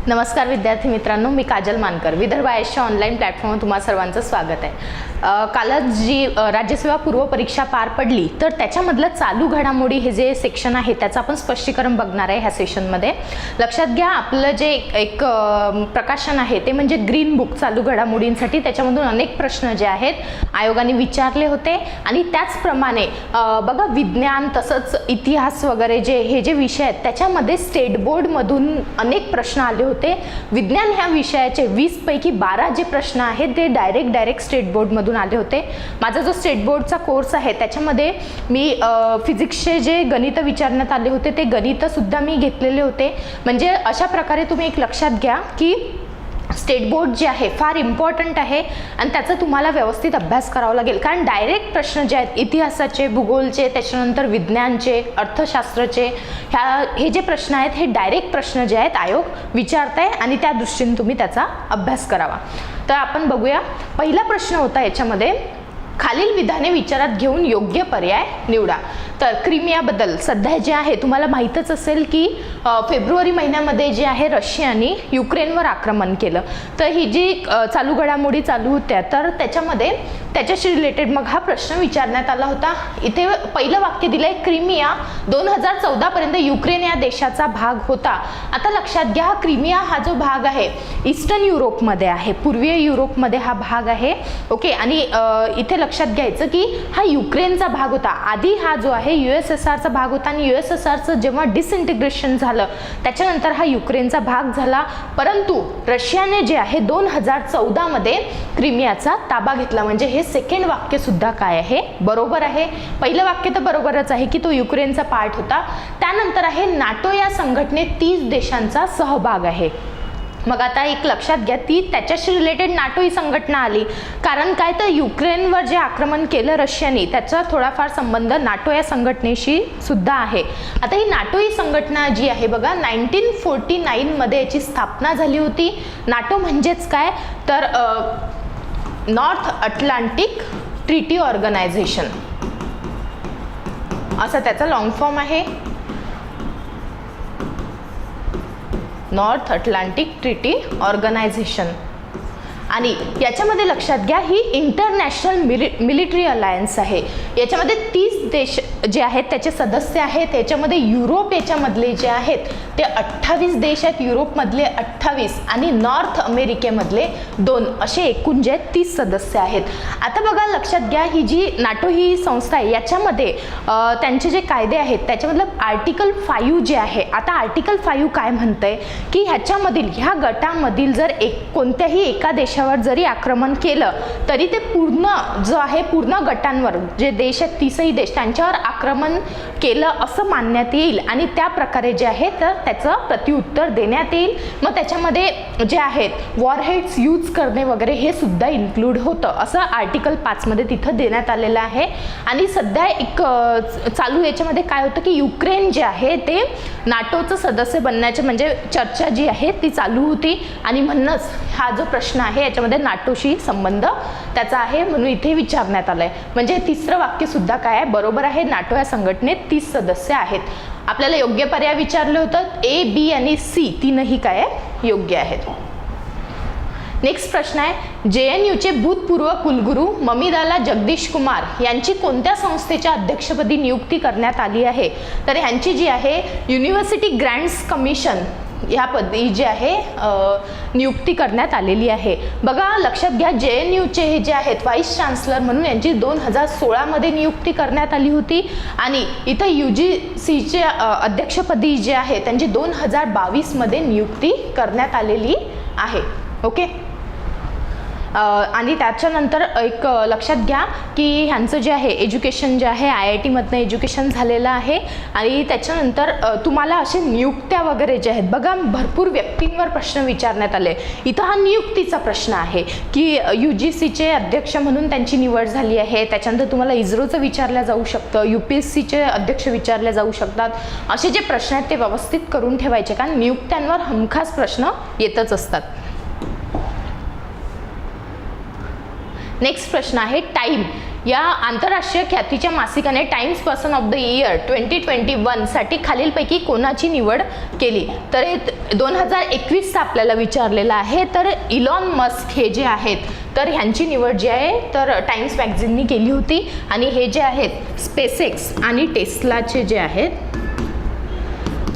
नमस्कार विद्यार्थी मित्रांनो, मी काजल मानकर. विदर्भ आयएसच्या ऑनलाईन प्लॅटफॉर्मवर तुम्हा सर्वांचं स्वागत आहे. कालच जी राज्यसेवा पूर्व परीक्षा पार पडली तर त्याच्यामधलं चालू घडामोडी हे जे सेक्शन आहे त्याचं आपण स्पष्टीकरण बघणार आहे ह्या सेशनमध्ये. लक्षात घ्या, आपलं जे एक प्रकाशन आहे ते म्हणजे ग्रीन बुक चालू घडामोडींसाठी. त्याच्यामधून अनेक प्रश्न जे आहेत आयोगाने विचारले होते आणि त्याचप्रमाणे बघा विज्ञान तसंच इतिहास वगैरे हे जे विषय आहेत त्याच्यामध्ये स्टेट बोर्डमधून अनेक प्रश्न आले होते. विज्ञान ह्या विषयाचे 20 पैकी 12 जे प्रश्न आहेत ते डायरेक्ट स्टेट बोर्डमधून आले होते. माझा जो स्टेट बोर्डचा कोर्स आहे त्याच्यामध्ये मी फिजिक्सचे जे गणित विचारण्यात आले होते ते गणित सुद्धा मी घेतलेले होते. म्हणजे अशा प्रकारे तुम्ही एक लक्षात घ्या की स्टेट बोर्ड जे आहे फार इम्पॉर्टंट आहे आणि त्याचा तुम्हाला व्यवस्थित अभ्यास करावा लागेल. कारण डायरेक्ट प्रश्न जे आहेत इतिहासाचे, भूगोलचे, त्याच्यानंतर विज्ञानचे, अर्थशास्त्राचे हे जे प्रश्न आहेत हे डायरेक्ट प्रश्न जे आहेत आयोग विचारत आहे आणि त्या दृष्टीने तुम्ही त्याचा अभ्यास करावा. तर आपण बघूया. पहिला प्रश्न होता याच्यामध्ये, खालील विधाने विचारात घेऊन योग्य पर्याय निवडा. तर क्रिमियाबद्दल सध्या जे आहे तुम्हाला माहीतच असेल की फेब्रुवारी महिन्यामध्ये जे आहे रशियाने युक्रेनवर आक्रमण केलं. तर ही जी चालू घडामोडी चालू होत्या तर त्याच्यामध्ये त्याच्याशी रिलेटेड मग हा प्रश्न विचारण्यात आला होता. इथे पहिलं वाक्य दिलंय, क्रिमिया 2014 पर्यंत युक्रेन या देशाचा भाग होता. आता लक्षात घ्या, क्रिमिया हा जो भाग आहे ईस्टर्न युरोपमध्ये आहे, पूर्वीय युरोपमध्ये हा भाग आहे. ओके, आणि इथे लक्षात घ्यायचं की हा युक्रेनचा भाग होता. आधी हा जो आहे USSRचा भाग होता आणि USSRचं जेव्हा डिसइंटिग्रेशन झालं त्याच्यानंतर हा युक्रेनचा भाग झाला. परंतु रशियाने जे आहे 2014 मध्ये क्रिमियाचा ताबा घेतला. म्हणजे हे सेकंड वाक्य सुद्धा काय आहे, बरोबर आहे. पहिलं वाक्य तर बरोबरच आहे की तो युक्रेनचा पार्ट होता. त्यानंतर आहे नाटो या संघटनेत 30 देशांचा सहभाग आहे. मग आता एक लक्षात घ्या, त्याच्याशी रिलेटेड नाटो ही संघटना आली. कारण काय, तर युक्रेनवर जे आक्रमण केलं रशियाने त्याचा थोडाफार संबंध नाटो या संघटनेशी सुद्धा आहे. आता ही नाटो ही संघटना जी आहे बघा 1949 मध्ये याची स्थापना झाली होती. नाटो म्हणजेच काय, तर नॉर्थ अटलांटिक ट्रीटी ऑर्गनायझेशन असा त्याचा लॉंग फॉर्म आहे. North Atlantic treaty organisation. आणि याच्यामध्ये लक्षात घ्या ही इंटरनॅशनल मिलिटरी अलायन्स आहे. याच्यामध्ये 30 देश जे आहेत त्याचे सदस्य आहेत. याच्यामध्ये युरोप याच्यामधले जे आहेत ते 28 देश आहेत, युरोपमधले 28 आणि नॉर्थ अमेरिकेमधले 2 असे एकूण जे 30 सदस्य आहेत. आता बघा लक्षात घ्या, ही जी नाटो ही संस्था आहे याच्यामध्ये त्यांचे जे कायदे आहेत त्याच्यामधलं आर्टिकल 5 जे आहे. आता आर्टिकल 5 काय म्हणतंय की ह्याच्यामधील ह्या गटामधील जर कोणत्याही एका देशावर जरी आक्रमण केलं तरी ते पूर्ण गटांवर जे देश आहेत 30ही देश त्यांच्यावर आक्रमण केलं असं मानण्यात येईल आणि त्या प्रकारे जे आहे तर त्याचं प्रत्युत्तर देण्यात येईल. मग त्याच्यामध्ये जे आहेत वॉरहेड्स यूज करणे वगैरे हे सुद्धा इन्क्लूड होतं असं आर्टिकल 5 मध्ये तिथं देण्यात आलेलं आहे. आणि सध्या एक चालू याच्यामध्ये काय होतं की युक्रेन जे आहे ते नाटोचं सदस्य बनण्याचे म्हणजे चर्चा जी आहे ती चालू होती आणि म्हणूनच हा जो प्रश्न आहे याच्यामध्ये नाटोशी संबंध त्याचा आहे म्हणून इथे विचारण्यात आलाय. म्हणजे तिसरं वाक्य सुद्धा काय आहे, बरोबर आहे. नाटो या संघटनेत 30 सदस्य आहेत. आपल्याला योग्य पर्याय विचारलं होतं, A, B आणि C तीनही काय आहे, योग्य आहेत. नेक्स्ट प्रश्न आहे, JNUचे भूतपूर्व कुलगुरू ममिदाला जगदीश कुमार यांची कोणत्या संस्थेच्या अध्यक्षपदी नियुक्ती करण्यात आली आहे. तर ह्यांची जी आहे युनिव्हर्सिटी ग्रँट्स कमिशन ह्या पदी जी आहे नियुक्ती करण्यात आलेली आहे. बघा लक्षात घ्या, JNUचे हे जे आहेत व्हाईस चान्सलर म्हणून यांची 2016 मध्ये नियुक्ती करण्यात आली होती आणि इथं UGCचे अध्यक्षपदी जे आहे त्यांची 2022 मध्ये नियुक्ती करण्यात आलेली आहे. ओके, आणि त्याच्यानंतर एक लक्षात घ्या की ह्यांचं जे आहे एज्युकेशन जे आहे IIT मधनं एज्युकेशन झालेलं आहे. आणि त्याच्यानंतर तुम्हाला असे नियुक्त्या वगैरे जे आहेत बघा भरपूर व्यक्तींवर प्रश्न विचारण्यात आले. इथं हा नियुक्तीचा प्रश्न आहे की UGCचे अध्यक्ष म्हणून त्यांची निवड झाली आहे. त्याच्यानंतर तुम्हाला इस्रोचं विचारलं जाऊ शकतं, UPSCचे अध्यक्ष विचारले जाऊ शकतात. असे जे प्रश्न आहेत ते व्यवस्थित करून ठेवायचे कारण नियुक्त्यांवर हमखास प्रश्न येतच असतात. नेक्स्ट प्रश्न आहे, टाइम या आंतरराष्ट्रीय ख्यातीच्या मासिकाने Time's person of the year 2021 साठी खालीलपैकी कोणाची निवड केली? तर 2021 आपल्याला विचारलेलं आहे. तर इलॉन मस्क हे जे आहेत तर ह्यांची निवड जी आहे तर टाइम्स मॅगझिननी केली होती. आणि हे जे आहेत स्पेसएक्स आणि टेस्लाचे जे आहेत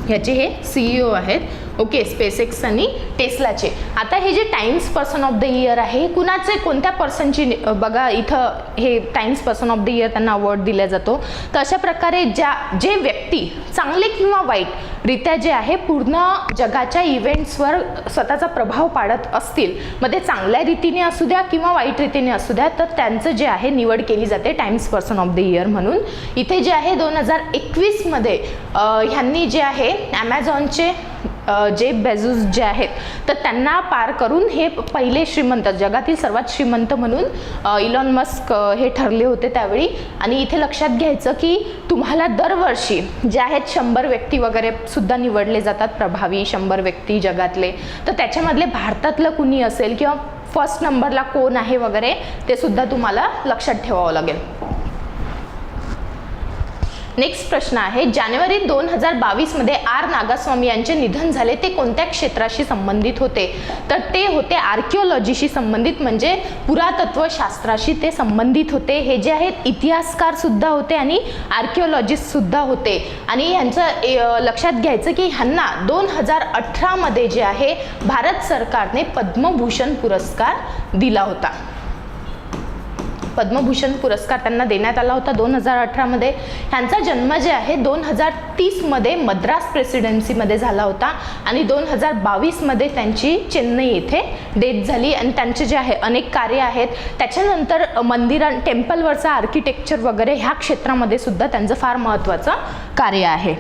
ह्याचे हे CEO आहेत. ओके, स्पेसएक्स आणि टेस्लाचे. आता हे जे times person of the year आहे कुणाचे, कोणत्या पर्सनची, बघा इथं हे times person of the year त्यांना अवॉर्ड दिला जातो. तर अशा प्रकारे जे व्यक्ती चांगले किंवा वाईट रित्या जे आहे पूर्ण जगाच्या इव्हेंट्सवर स्वतःचा प्रभाव पाडत असतील, मग ते चांगल्या रीतीने असू द्या किंवा वाईट रीतीने असू द्या, तर त्यांचं जे आहे निवड केली जाते times person of the year म्हणून. इथे जे आहे 2021 मध्ये ह्यांनी जे आहे ॲमेझॉनचे जेफ बेझोस जे आहेत तर त्यांना पार करून हे पहिले श्रीमंत, जगातील सर्वात श्रीमंत म्हणून इलॉन मस्क हे ठरले होते त्यावेळी. आणि इथे लक्षात घ्यायचं की तुम्हाला दरवर्षी जे आहेत 100 व्यक्ती वगैरे सुद्धा निवडले जातात, प्रभावी 100 व्यक्ती जगातले. तर त्याच्यामधले भारतातलं कुणी असेल किंवा फर्स्ट नंबरला कोण आहे वगैरे ते सुद्धा तुम्हाला लक्षात ठेवावं लागेल. नेक्स्ट प्रश्न आहे, जानेवारी 2022 मध्ये आर नागास्वामी यांचे निधन झाले, ते कोणत्या क्षेत्राशी संबंधित होते? तर ते होते आर्किओलॉजीशी संबंधित, म्हणजे पुरातत्वशास्त्राशी ते संबंधित होते. हे जे आहेत इतिहासकार सुद्धा होते आणि आर्किओलॉजिस्ट सुद्धा होते. आणि यांचं लक्षात घ्यायचं की ह्यांना 2018 मध्ये जे आहे भारत सरकारने पद्मभूषण पुरस्कार दिला होता. पद्मभूषण पुरस्कार त्यांना देण्यात आला होता 2018 मध्ये. ह्यांचा जन्म जे आहे 2030 मध्ये मद्रास प्रेसिडेन्सीमध्ये झाला होता आणि 2022 मध्ये त्यांची चेन्नई येथे डेथ झाली. आणि त्यांचे जे आहे अनेक कार्य आहेत. त्याच्यानंतर टेम्पलवरचा आर्किटेक्चर वगैरे ह्या क्षेत्रामध्ये सुद्धा त्यांचं फार महत्त्वाचं कार्य आहे.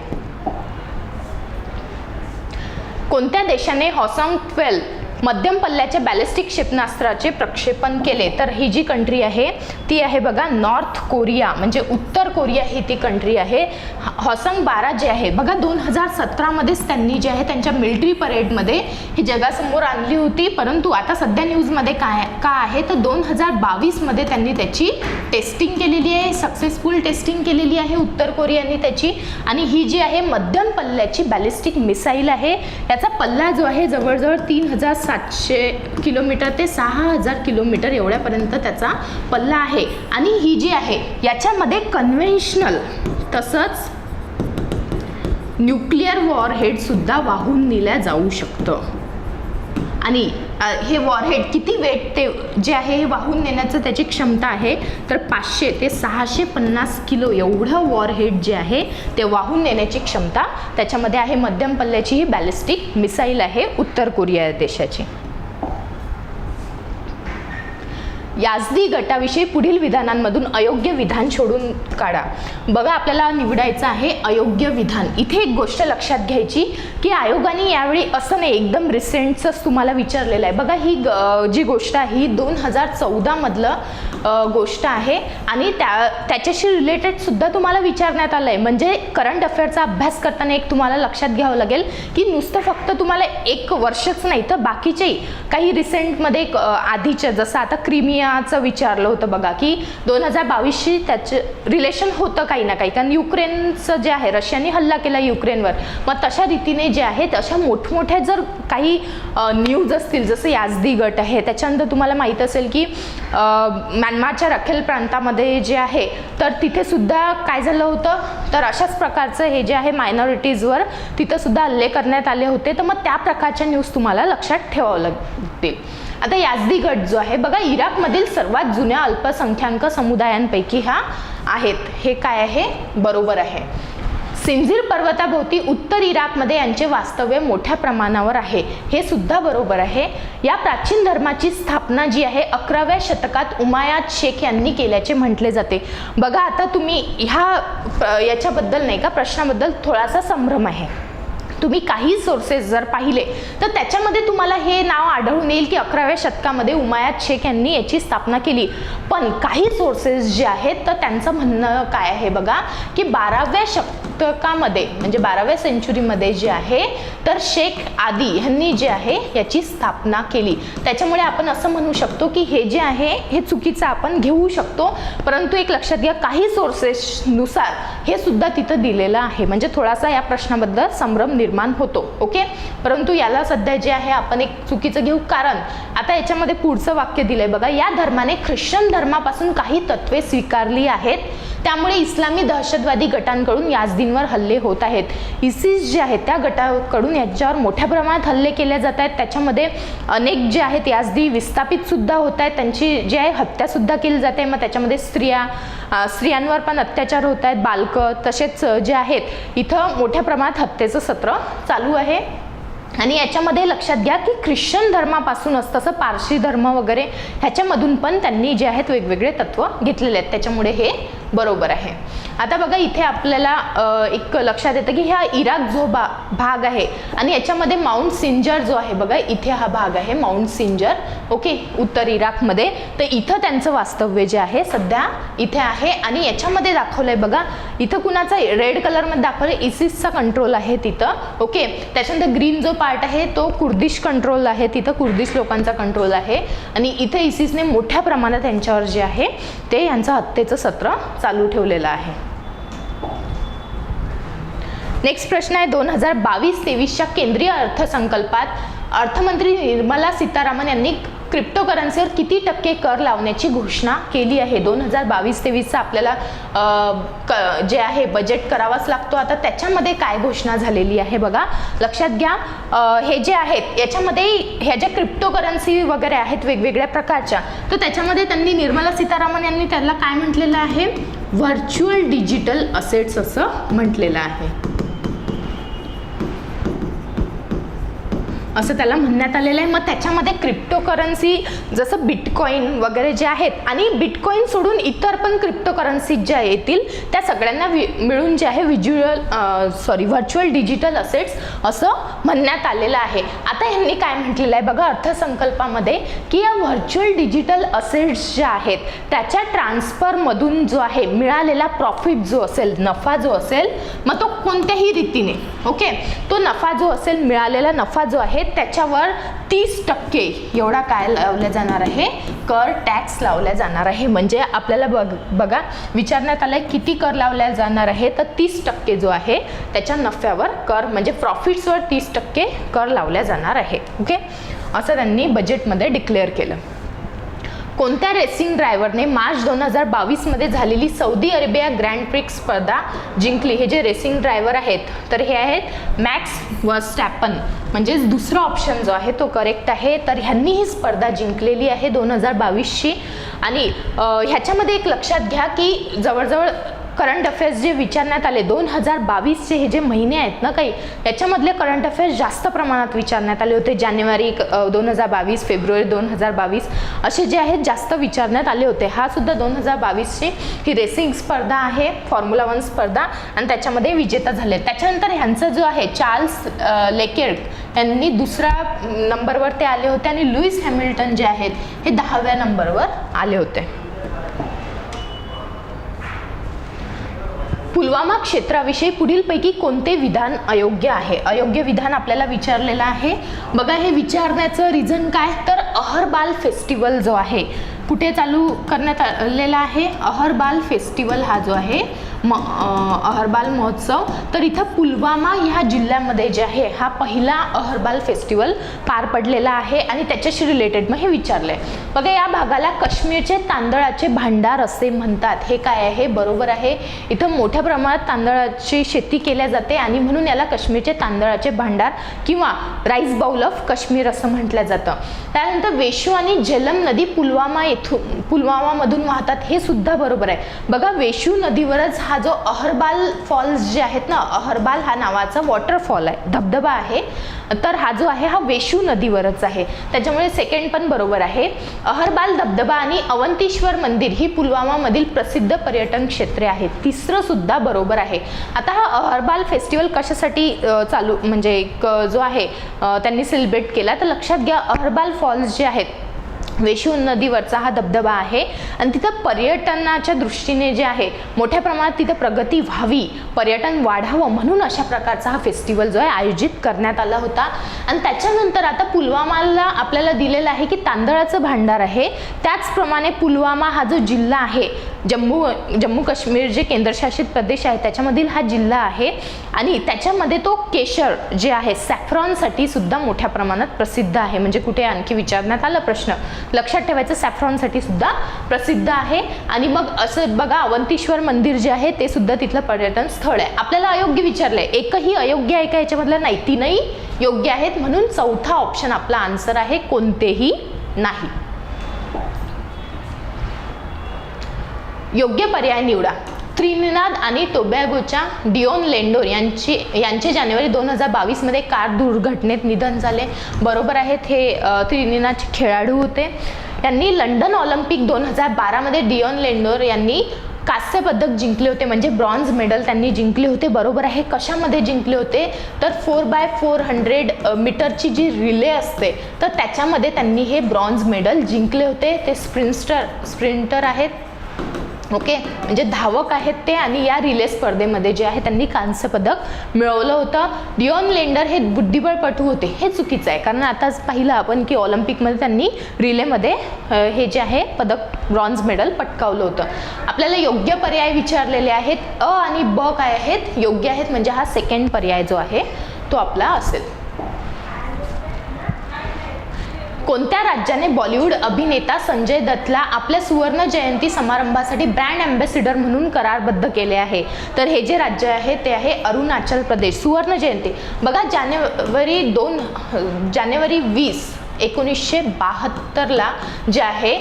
कोणत्या देशाने हॉसॉंग 12 मध्यम पल्ल्याच्या बॅलिस्टिक क्षेपणास्त्राचे प्रक्षेपण केले? तर ही जी कंट्री आहे ती आहे बघा नॉर्थ कोरिया, म्हणजे उत्तर कोरिया ही ती कंट्री आहे. हॉसॉंग 12 जे आहे बघा 2017 मध्येच त्यांनी जे आहे त्यांच्या मिलिटरी परेडमध्ये ही जगासमोर आणली होती. परंतु आता सध्या न्यूजमध्ये का आहे तर 2022 मध्ये त्यांनी त्याची टेस्टिंग केलेली आहे, सक्सेसफुल टेस्टिंग केलेली आहे उत्तर कोरियाने त्याची. आणि ही जी आहे मध्यम पल्ल्याची बॅलिस्टिक मिसाईल आहे. याचा पल्ला जो आहे जवळजवळ 3700 किलोमीटर ते 6000 किलोमीटर एवढ्यापर्यंत त्याचा पल्ला आहे. आणि ही जी आहे याच्यामध्ये कन्व्हेन्शनल तसंच न्यूक्लिअर वॉरहेड सुद्धा वाहून नेल्या जाऊ शकतं. आणि हे वॉरहेड किती वेट ते जे आहे हे वाहून नेण्याचं त्याची क्षमता आहे तर 500 ते 650 किलो एवढं वॉरहेड जे आहे ते वाहून नेण्याची क्षमता त्याच्यामध्ये आहे. मध्यम पल्ल्याची ही बॅलिस्टिक मिसाईल आहे उत्तर कोरिया देशाची. याझदी गटाविषयी पुढील विधानांमधून अयोग्य विधान शोधून काढा. बघा आपल्याला निवडायचं आहे अयोग्य विधान. इथे एक गोष्ट लक्षात घ्यायची की आयोगाने यावेळी असं नाही एकदम रिसेंटच तुम्हाला विचारलेलं आहे. बघा ही जी गोष्ट आहे ही 2014 मधलं गोष्ट आहे आणि त्याच्याशी रिलेटेड सुद्धा तुम्हाला विचारण्यात आलं आहे. म्हणजे करंट अफेअरचा अभ्यास करताना एक तुम्हाला लक्षात घ्यावं लागेल की नुसतं फक्त तुम्हाला एक वर्षच नाही तर बाकीचेही काही रिसेंटमध्ये आधीच्या जसं आता क्रिमियाचं विचारलं होतं बघा की 2022शी त्याचं रिलेशन होतं काही ना काही, कारण युक्रेनचं जे आहे रशियाने हल्ला केला युक्रेनवर. मग तशा रीतीने जे आहेत अशा मोठमोठ्या जर काही न्यूज असतील जसं याझदी गट आहे, त्याच्यानंतर तुम्हाला माहीत असेल की म्यानमारच्या रखेल प्रांतामध्ये जे आहे तर तिथे सुद्धा काय झालं होतं तर अशाच प्रकारचं हे जे आहे मायनॉरिटीजवर तिथं सुद्धा हल्ले करण्यात आले होते. तर मग त्या प्रकारच्या न्यूज तुम्हाला लक्षात ठेवावं लागतील. आता याझदी गट जो आहे बघा इराकमधील सर्वात जुन्या अल्पसंख्याक समुदायांपैकी हा आहेत. हे काय आहे बरोबर आहे. सिंझीर पर्वताभोवती उत्तर इराकमध्ये यांचे वास्तव्य मोठ्या प्रमाणावर आहे. हे सुद्धा बरोबर आहे. या प्राचीन धर्माची स्थापना जी आहे 11व्या शतकात उमायाद शेख यांनी केल्याचे म्हटले जाते. बघा आता तुम्ही याच्याबद्दल नाही का प्रश्नाबद्दल थोडासा संभ्रम आहे. तुम्ही काही सोर्सेस जर पाहिले तर त्याच्यामध्ये तुम्हाला हे नाव आढळून येईल की 11व्या शतकामध्ये उमायाद शेख यांनी याची स्थापना केली. पण काही सोर्सेस जे आहेत तर त्यांचं म्हणणं काय आहे बघा की 12व्या शतकामध्ये म्हणजे 12व्या सेंचुरीमध्ये जे आहे तर शेख आदी यांनी जे आहे याची स्थापना केली. त्याच्यामुळे आपण असं म्हणू शकतो की हे जे आहे हे चुकीचं आपण घेऊ शकतो, परंतु एक लक्षात घ्या काही सोर्सेसनुसार हे सुद्धा तिथं दिलेलं आहे, म्हणजे थोडासा या प्रश्नाबद्दल संभ्रम निर्माण होतो. ओके, परंतु याला सध्या जे आहे आपण एक चुकीचं घेऊ, कारण आता याच्यामध्ये पुढचं वाक्य दिलंय बघा, या धर्माने ख्रिश्चन धर्मापासून काही तत्वे स्वीकारली आहेत, त्यामुळे इस्लामी दहशतवादी गटांकडून याझदींवर हल्ले होत आहेत. इसिस जे आहेत त्या गटाकडून याच्यावर मोठ्या प्रमाणात हल्ले केले जात आहेत. त्याच्यामध्ये अनेक जे आहेत याझदी विस्थापित सुद्धा होत आहेत, त्यांची जे आहे हत्या सुद्धा केली जाते. मग त्याच्यामध्ये स्त्रियांवर पण अत्याचार होत आहेत, बालकं तसेच जे आहेत इथं मोठ्या प्रमाणात हत्येचं सत्र चालू आहे. आणि याच्यामध्ये लक्षात घ्या की ख्रिश्चन धर्मापासूनच तसं पारशी धर्म वगैरे ह्याच्यामधून पण त्यांनी जे आहेत वेगवेगळे तत्व घेतलेले आहेत, त्याच्यामुळे हे बरोबर आहे. आता बघा इथे आपल्याला एक लक्षात येतं की हा इराक जो भाग आहे आणि याच्यामध्ये माउंट सिंजर जो आहे बघा, इथे हा भाग आहे माउंट सिंजर. ओके, उत्तर इराकमध्ये. तर इथं त्यांचं वास्तव्य जे आहे सध्या इथे आहे. आणि याच्यामध्ये दाखवलंय बघा, इथं कुणाचा रेड कलरमध्ये दाखवलंय इसिसचा कंट्रोल आहे तिथं. ओके, त्याच्यानंतर ग्रीन जो पार्ट आहे तो कुर्दिश कंट्रोल आहे, तिथं कुर्दिश लोकांचा कंट्रोल आहे. आणि इथे इसिसने मोठ्या प्रमाणात त्यांच्यावर जे आहे ते यांचं हत्येचं सत्र चालू ठेवलेलं आहे. नेक्स्ट प्रश्न आहे 2022-23च्या केंद्रीय अर्थसंकल्पात अर्थमंत्री निर्मला सीतारामन यांनी क्रिप्टोकरन्सीवर किती टक्के कर लावण्याची घोषणा केली आहे. 2022-23चा आपल्याला जे आहे बजेट करावाच लागतो. आता त्याच्यामध्ये काय घोषणा झालेली आहे बघा, लक्षात घ्या. हे जे आहेत याच्यामध्ये ह्या ज्या क्रिप्टोकरन्सी वगैरे आहेत वेगवेगळ्या प्रकारच्या, तर त्याच्यामध्ये त्यांनी निर्मला सीतारामन यांनी त्याला काय म्हटलेलं आहे, व्हर्च्युअल डिजिटल असेट्स असं म्हटलेलं आहे, असं त्याला म्हणण्यात आलेलं आहे. मग त्याच्यामध्ये क्रिप्टोकरन्सी जसं बिटकॉइन वगैरे जे आहेत आणि बिटकॉइन सोडून इतर पण क्रिप्टोकरन्सी ज्या येतील त्या सगळ्यांना मिळून जे आहे व्हर्च्युअल डिजिटल असेट्स असं म्हणण्यात आलेलं आहे. आता यांनी काय म्हटलेलं आहे बघा अर्थसंकल्पामध्ये की या व्हर्च्युअल डिजिटल असेट्स ज्या आहेत त्याच्या ट्रान्सफरमधून जो आहे मिळालेला प्रॉफिट जो असेल, नफा जो असेल, मग तो कोणत्याही रीतीने, ओके, तो नफा जो असेल, मिळालेला नफा जो आहे त्याच्यावर 30% एवढा काय लावला जाणार आहे, कर टॅक्स लावला जाणार आहे. म्हणजे आपल्याला बघा विचारण्यात आलंय किती कर लावला जाणार आहे, तर 30% जो आहे त्याच्या नफ्यावर कर म्हणजे प्रॉफिट्सवर 30% कर लावला जाणार आहे. ओके, असं त्यांनी बजेटमध्ये डिक्लेअर केलं. कोणत्या रेसिंग ड्रायव्हरने मार्च 2022 झालेली सौदी अरेबिया ग्रँड प्रिक्स स्पर्धा जिंकली. हे जे रेसिंग ड्रायव्हर आहेत तर हे आहेत मॅक्स वर्स्टॅपन, म्हणजे दुसरा ऑप्शन जो आहे तो करेक्ट आहे. तर ह्यांनी ही स्पर्धा जिंकलेली आहे 2022ची. आणि ह्याच्यामध्ये एक लक्षात घ्या की जवळजवळ करंट अफेअर्स जे विचारण्यात आले 2022चे हे जे महिने आहेत ना काही, याच्यामधले करंट अफेअर्स जास्त प्रमाणात विचारण्यात आले होते. जानेवारी 2022, फेब्रुवारी 2022 असे जे आहेत जास्त विचारण्यात आले होते. हा सुद्धा 2022ची ही रेसिंग स्पर्धा आहे, फॉर्म्युला 1 स्पर्धा, आणि त्याच्यामध्ये विजेता झाले. त्याच्यानंतर ह्यांचा जो आहे चार्ल्स लेकेर्क यांनी दुसरा नंबरवर ते आले होते आणि लुईस हॅमिल्टन जे आहेत हे 10व्या नंबरवर आले होते. पुलवामा क्षेत्राविषयी पुढीलपैकी कोणते विधान अयोग्य आहे. अयोग्य विधान आपल्याला विचारलेलं आहे बघा. हे विचारण्याचं रिझन काय, तर अहरबाल फेस्टिवल जो आहे कुठे चालू करण्यात आलेला आहे, अहरबाल फेस्टिवल हा जो आहे अहरबाल महोत्सव, तर इथं पुलवामा ह्या जिल्ह्यामध्ये जे आहे हा पहिला अहरबाल फेस्टिवल पार पडलेला आहे आणि त्याच्याशी रिलेटेड मग हे विचारलंय बघा. या भागाला काश्मीरचे तांदळाचे भांडार असे म्हणतात. हे काय आहे, बरोबर आहे. इथं मोठ्या प्रमाणात तांदळाची शेती केल्या जाते आणि म्हणून याला काश्मीरचे तांदळाचे भांडार किंवा राईस बाउल ऑफ काश्मीर असं म्हटलं जातं. त्यानंतर वेशू आणि झेलम नदी पुलवामामधून वाहतात, हे सुद्धा बरोबर आहे बघा. वेशू नदीवरच हा जो अहरबाल फॉल्स जे आहेत ना, अहरबाल हा नावाचा वॉटरफॉल आहे, धबधबा आहे, तर हा जो आहे हा वेशू नदीवरच आहे, त्याच्यामुळे सेकंड पण बरोबर आहे. अहरबाल धबधबा आणि अवंतीश्वर मंदिर ही पुलवामामधील प्रसिद्ध पर्यटन क्षेत्रे आहेत, तिसरं सुद्धा बरोबर आहे. आता हा अहरबाल फेस्टिवल कशासाठी चालू म्हणजे जो आहे त्यांनी सेलिब्रेट केला, तर लक्षात घ्या अहरबाल फॉल्स जे आहेत वेशू नदीवरचा हा धबधबा आहे आणि तिथं पर्यटनाच्या दृष्टीने जे आहे मोठ्या प्रमाणात तिथं प्रगती व्हावी, पर्यटन वाढावं म्हणून अशा प्रकारचा हा फेस्टिवल जो आहे आयोजित करण्यात आला होता. आणि त्याच्यानंतर आता पुलवामाला आपल्याला दिलेलं आहे की तांदळाचं भांडार आहे. त्याचप्रमाणे पुलवामा हा जो जिल्हा आहे, जम्मू काश्मीर जे केंद्रशासित प्रदेश आहे त्याच्यामधील हा जिल्हा आहे आणि त्याच्यामध्ये तो केशर जे आहे सॅफ्रॉनसाठी सुद्धा मोठ्या प्रमाणात प्रसिद्ध आहे. म्हणजे कुठे आणखी विचारण्यात आला प्रश्न, लक्षात ठेवायचं सॅफ्रॉनसाठी सुद्धा प्रसिद्ध आहे. आणि मग असं बघा अवंतीश्वर मंदिर जे आहे ते सुद्धा तिथलं पर्यटन स्थळ आहे. आपल्याला अयोग्य विचारलंय, एकही अयोग्य आहे का याच्यामधलं? नाही, तीनही योग्य आहेत म्हणून चौथा ऑप्शन आपला आन्सर आहे, कोणतेही नाही. योग्य पर्याय निवडा. त्रिनिदाद आणि टोबॅगोच्या डिओन लेंडोर यांचे जानेवारी 2022 मध्ये कार दुर्घटनेत निधन झाले. बरोबर आहेत, हे त्रिनिदादचे खेळाडू होते. त्यांनी लंडन ऑलिम्पिक 2012 मध्ये डिओन लेंडोर यांनी कांस्य पदक जिंकले होते, म्हणजे ब्रॉन्झ मेडल त्यांनी जिंकले होते. बरोबर आहे. कशामध्ये जिंकले होते? तर 4x400 मीटरची जी रिले असते तर त्याच्यामध्ये त्यांनी हे ब्रॉन्झ मेडल जिंकले होते. ते स्प्रिंटर आहेत, ओके, म्हणजे धावक आहेत ते. आणि या रिले स्पर्धेमध्ये जे आहे त्यांनी कांस्य पदक मिळवलं होतं. डिओन लेंडर हे बुद्धिबळपटू होते, हे चुकीचं आहे कारण आताच पाहिलं आपण की ऑलिम्पिकमध्ये त्यांनी रिलेमध्ये हे जे आहे पदक ब्रॉन्झ मेडल पटकावलं होतं. आपल्याला योग्य पर्याय विचारलेले आहेत. अ आणि ब काय आहेत? योग्य आहेत, म्हणजे हा सेकंड पर्याय जो आहे तो आपला असेल. कोणत्या राज्याने बॉलिवूड अभिनेता संजय दत्तला आपल्या सुवर्ण जयंती समारंभासाठी ब्रँड अँबॅसिडर म्हणून करारबद्ध केले आहे? तर हे जे राज्य आहे ते आहे अरुणाचल प्रदेश. सुवर्ण जयंती बघा, जानेवारी 20, 1972ला जे आहे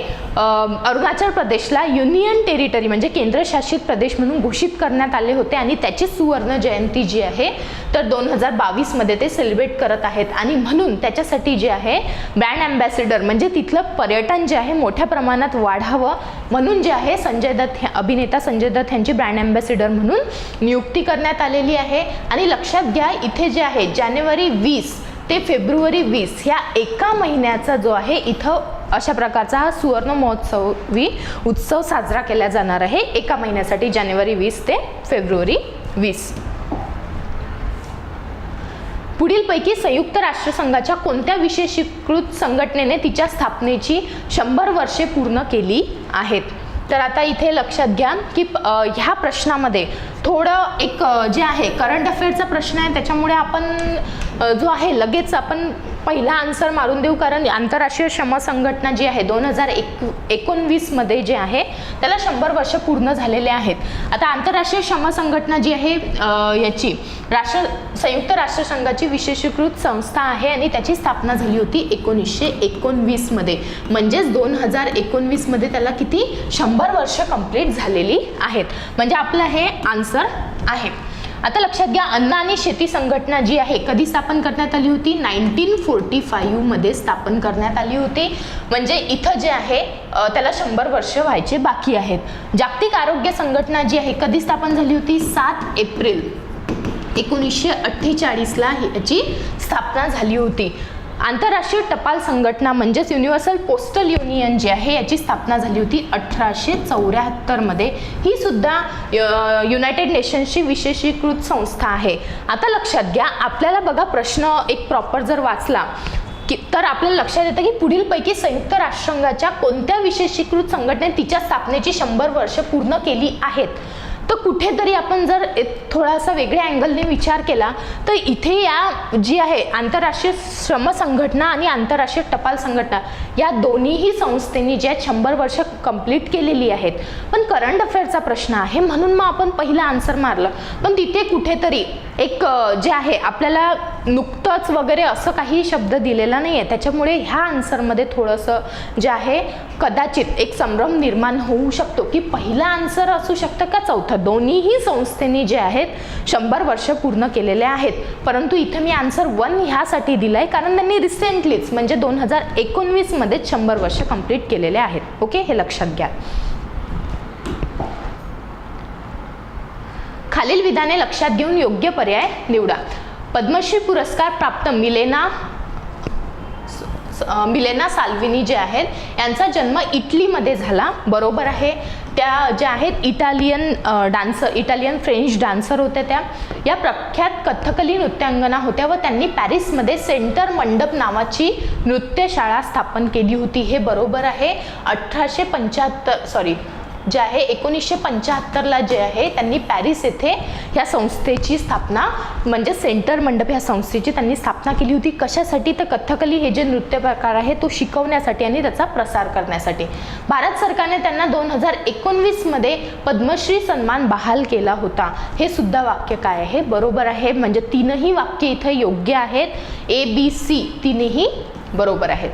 अरुणाचल प्रदेशला युनियन टेरिटरी म्हणजे केंद्रशासित प्रदेश म्हणून घोषित करण्यात आले होते आणि त्याची सुवर्ण जयंती जी आहे तर 2022 मध्ये ते सेलिब्रेट करत आहेत. आणि म्हणून त्याच्यासाठी जे आहे ब्रँड अँबॅसिडर म्हणजे तिथलं पर्यटन जे आहे मोठ्या प्रमाणात वाढावं म्हणून जे आहे अभिनेता संजय दत्त यांची ब्रँड अँबॅसिडर म्हणून नियुक्ती करण्यात आलेली आहे. आणि लक्षात घ्या इथे जे आहे जानेवारी 20 ते फेब्रुवारी 20 ह्या एका महिन्याचा जो आहे इथं अशा प्रकारचा हा सुवर्ण महोत्सवी उत्सव साजरा केला जाणार आहे एका महिन्यासाठी, जानेवारी 20 ते फेब्रुवारी 20. पुढीलपैकी संयुक्त राष्ट्रसंघाच्या कोणत्या विशेषीकृत संघटनेने तिच्या स्थापनेची 100 वर्षे पूर्ण केली आहेत? तर आता इथे लक्षात घ्या की ह्या प्रश्नामध्ये थोडं एक जे आहे करंट अफेअरचा प्रश्न आहे, त्याच्यामुळे आपण जो आहे लगेच आपण पहिला आन्सर मारून देऊ, कारण आंतरराष्ट्रीय श्रम संघटना जी आहे 2019 मध्ये जे आहे त्याला 100 वर्ष पूर्ण झालेले आहेत. आता आंतरराष्ट्रीय श्रम संघटना जी आहे याची संयुक्त राष्ट्रसंघाची विशेषीकृत संस्था आहे आणि त्याची स्थापना झाली होती 1919 मध्ये, म्हणजेच 2019 मध्ये त्याला किती 100 वर्ष कंप्लीट झालेली आहेत. म्हणजे आपलं हे आन्सर आहे. आता लक्षात घ्या अन्न आणि शेती संघटना जी आहे कधी स्थापन करण्यात आली होती? 1945 मध्ये स्थापन करण्यात आली होती. म्हणजे इथं जे आहे त्याला 100 वर्ष व्हायचे बाकी आहेत. जागतिक आरोग्य संघटना जी आहे कधी स्थापन झाली होती? 7 एप्रिल 1948 ला याची स्थापना झाली होती. आंतरराष्ट्रीय टपाल संघटना म्हणजेच युनिव्हर्सल पोस्टल युनियन जी आहे याची स्थापना झाली होती 1874 मध्ये. ही सुद्धा युनायटेड नेशन्सची विशेषीकृत संस्था आहे. आता लक्षात घ्या आपल्याला बघा प्रश्न एक प्रॉपर जर वाचला तर आपल्याला लक्षात येतं की पुढीलपैकी संयुक्त राष्ट्रसंघाच्या कोणत्या विशेषीकृत संघटनेने तिच्या स्थापनेची 100 वर्ष पूर्ण केली आहेत? तर कुठेतरी आपण जर थोडासा वेगळ्या अँगलने विचार केला तर इथे या जी आहे आंतरराष्ट्रीय श्रम संघटना आणि आंतरराष्ट्रीय टपाल संघटना या दोन्हीही संस्थेनी ज्या 100 वर्ष कंप्लीट केलेली आहेत. पण करंट अफेअरचा प्रश्न आहे म्हणून मग आपण पहिला आन्सर मारलं, पण तिथे कुठेतरी एक जे आहे आपल्याला नुकतंच वगैरे असं काही शब्द दिलेला नाही आहे, त्याच्यामुळे ह्या आन्सरमध्ये थोडंसं जे आहे कदाचित एक संभ्रम निर्माण होऊ शकतो की पहिला आन्सर असू शकतं का चौथा. दोन्हीही संस्थेनी जे आहेत 100 वर्ष पूर्ण केलेले आहेत, परंतु इथे मी आन्सर 1 ह्यासाठी दिलाय कारण त्यांनी रिसेंटलीच म्हणजे 2019 मध्ये 100 वर्ष कंप्लीट केलेले आहेत. ओके, हे लक्षात घ्या. खालील विधाने लक्षात घेऊन योग्य पर्याय निवडा. पद्मश्री पुरस्कार प्राप्त मिलेना मिलेना साल्विनी जे आहेत यांचा जन्म इटलीमध्ये झाला, बरोबर आहे. त्या ज्या आहेत इटालियन फ्रेंच डान्सर होत्या. त्या या प्रख्यात कथकली नृत्यांगना होत्या व त्यांनी पॅरिसमध्ये सेंटर मंडप नावाची नृत्यशाळा स्थापन केली होती. हे बरोबर आहे. 1975ला जे आहे त्यांनी पॅरिस येथे ह्या संस्थेची स्थापना म्हणजे सेंटर मंडप ह्या संस्थेची त्यांनी स्थापना केली होती. कशासाठी? तर कथकली हे जे नृत्य प्रकार आहे तो शिकवण्यासाठी आणि त्याचा प्रसार करण्यासाठी. भारत सरकारने त्यांना 2019 मध्ये पद्मश्री सन्मान बहाल केला होता. हे सुद्धा वाक्य काय आहे? बरोबर आहे. म्हणजे तीनही वाक्य इथे योग्य आहेत. ABC तीनही बरोबर आहेत.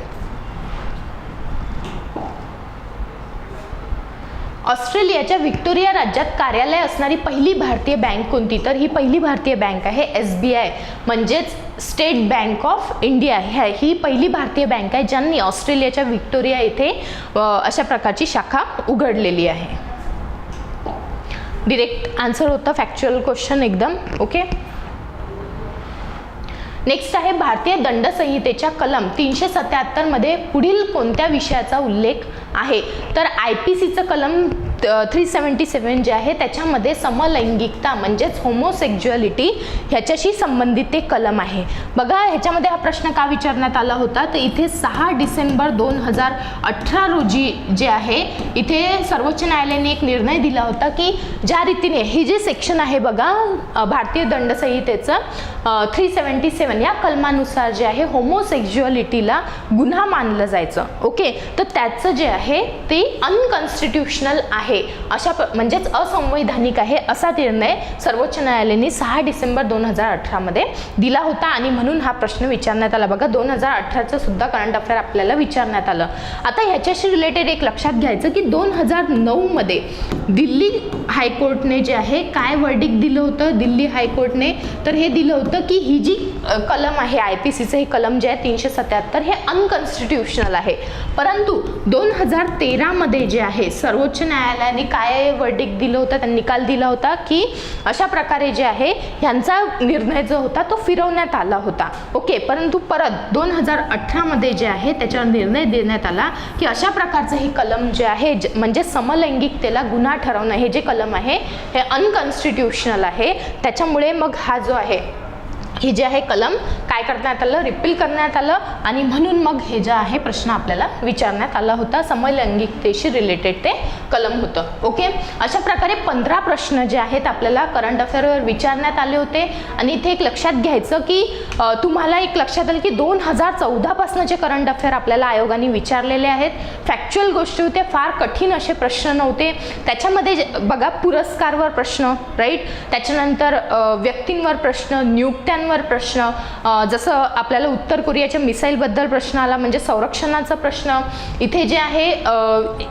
ऑस्ट्रेलियाच्या व्हिक्टोरिया राज्यात कार्यालय असणारी पहिली भारतीय बँक कोणती? तर ही पहिली भारतीय बँक आहे SBI म्हणजेच स्टेट बँक ऑफ इंडिया. ही पहिली भारतीय बँक आहे ज्यांनी ऑस्ट्रेलियाच्या व्हिक्टोरिया येथे अशा प्रकारची शाखा उघडलेली आहे. डिरेक्ट आन्सर होतं, फॅक्च्युअल क्वेश्चन एकदम. ओके. नेक्स्ट आहे भारतीय दंड संहितेच्या कलम 377 मध्ये पुढील कोणत्या विषयाचा उल्लेख आहे? तर IPCचं कलम 377 जे आहे त्याच्यामध्ये समलैंगिकता म्हणजेच होमोसेक्झुअलिटी ह्याच्याशी संबंधित ते कलम आहे. बघा ह्याच्यामध्ये हा प्रश्न का विचारण्यात आला होता? तर इथे 6 डिसेंबर 2018 रोजी जे आहे इथे सर्वोच्च न्यायालयाने एक निर्णय दिला होता की ज्या रीतीने ही जे सेक्शन आहे बघा भारतीय दंड संहितेचं 377 या कलमानुसार जे आहे होमोसेक्झुअलिटीला गुन्हा मानलं जायचं. ओके. तर त्याचं जे आहे ते अनकॉन्स्टिट्युशनल आहे, अशा म्हणजेच असंवैधानिक आहे असा निर्णय सर्वोच्च न्यायालयाने 6 डिसेंबर 2018 मध्ये दिला होता आणि म्हणून हा प्रश्न विचारण्यात आला. बघा 2018चं सुद्धा करंट अफेअर आपल्याला विचारण्यात आलं. आता ह्याच्याशी रिलेटेड एक लक्षात घ्यायचं की 2009 मध्ये दिल्ली हायकोर्टने जे आहे काय वर्डिक्ट दिलं होतं दिल्ली हायकोर्टने? तर हे दिलं होतं की ही जी कलम आहे IPCचं हे कलम जे आहे 377 हे अनकॉन्स्टिट्युशनल आहे. परंतु 2013 मध्ये जे आहे सर्वोच्च न्यायालयाने काय वर्डिक्ट दिलं होतं, त्यांनी निकाल दिला होता की अशा प्रकारे जे आहे ह्यांचा निर्णय जो होता तो फिरवण्यात आला होता. ओके. परंतु परत 2018 मध्ये जे आहे त्याच्यावर निर्णय देण्यात आला की अशा प्रकारचं हे कलम जे आहे म्हणजे समलैंगिकतेला गुन्हा ठरवणं हे जे कलम आहे हे अनकॉन्स्टिट्युशनल आहे. त्याच्यामुळे मग हा जो आहे हे जे आहे कलम काय करण्यात आलं? रिपील करण्यात आलं आणि म्हणून मग हे जे आहे प्रश्न आपल्याला विचारण्यात आला होता. समलैंगिकतेशी रिलेटेड ते कलम होतं. ओके. अशा प्रकारे 15 प्रश्न जे आहेत आपल्याला करंट अफेअरवर विचारण्यात आले होते आणि इथे एक लक्षात घ्यायचं की तुम्हाला एक लक्षात आलं की 2014 पासूनचे करंट अफेअर आपल्याला आयोगाने विचारलेले आहेत. फॅक्च्युअल गोष्टी होते, फार कठीण असे प्रश्न नव्हते. त्याच्यामध्ये बघा पुरस्कारवर प्रश्न, राईट, त्याच्यानंतर व्यक्तींवर प्रश्न, नियुक्त्यांवर प्रश्न, जसं आपल्याला उत्तर कोरियाच्या मिसाईलबद्दल प्रश्न आला म्हणजे संरक्षणाचा प्रश्न. इथे जे आहे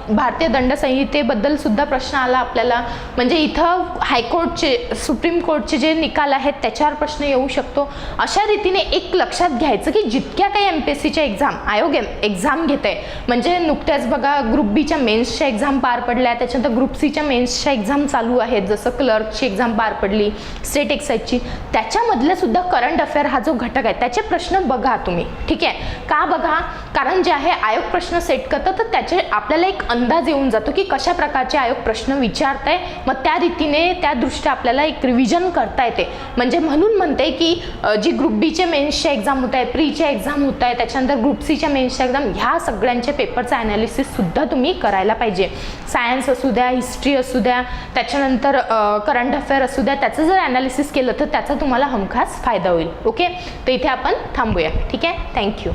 भारतीय दंड संहितेबद्दल सुद्धा प्रश्न आला आपल्याला. म्हणजे इथं हायकोर्टचे सुप्रीम कोर्टचे जे निकाल आहेत त्याच्यावर प्रश्न येऊ शकतो. अशा रीतीने एक लक्षात घ्यायचं की जितक्या काही MPSCच्या एक्झाम आयोग एक्झाम घेत आहे म्हणजे नुकत्याच बघा ग्रुप बीच्या मेन्सच्या एक्झाम पार पडल्या, त्याच्यानंतर ग्रुप सीच्या मेन्सच्या एक्झाम चालू आहेत, जसं क्लर्कची एक्झाम पार पडली, स्टेट एक्साईजची, त्याच्यामधल्या सुद्धा करंट अफेअर हा जो घटक आहे त्याचे प्रश्न बघा तुम्ही. ठीक आहे. का बघा? कारण जे आहे आयोग प्रश्न सेट करतं तर त्याचे आपल्याला एक अंदाज येऊन जातो की कशा प्रकारचे आयोग प्रश्न विचारताय. मग त्या रीतीने त्या दृष्ट्या आपल्याला एक रिव्हिजन करता येते. म्हणजे म्हणून म्हणते की जी ग्रुप बीचे मेन्सच्या एक्झाम होत आहे, प्रीच्या एक्झाम होत आहे, त्याच्यानंतर ग्रुप सीच्या मेन्सच्या एक्झाम, ह्या सगळ्यांच्या पेपरचं ॲनालिसिस सुद्धा तुम्ही करायला पाहिजे. सायन्स असू द्या, हिस्ट्री असू द्या, त्याच्यानंतर करंट अफेअर असू द्या, त्याचं जर ॲनालिसिस केलं तर त्याचा तुम्हाला हमखास फायदा होईल. ओके. तर इथे आपण थांबूया. ठीक आहे. थँक्यू.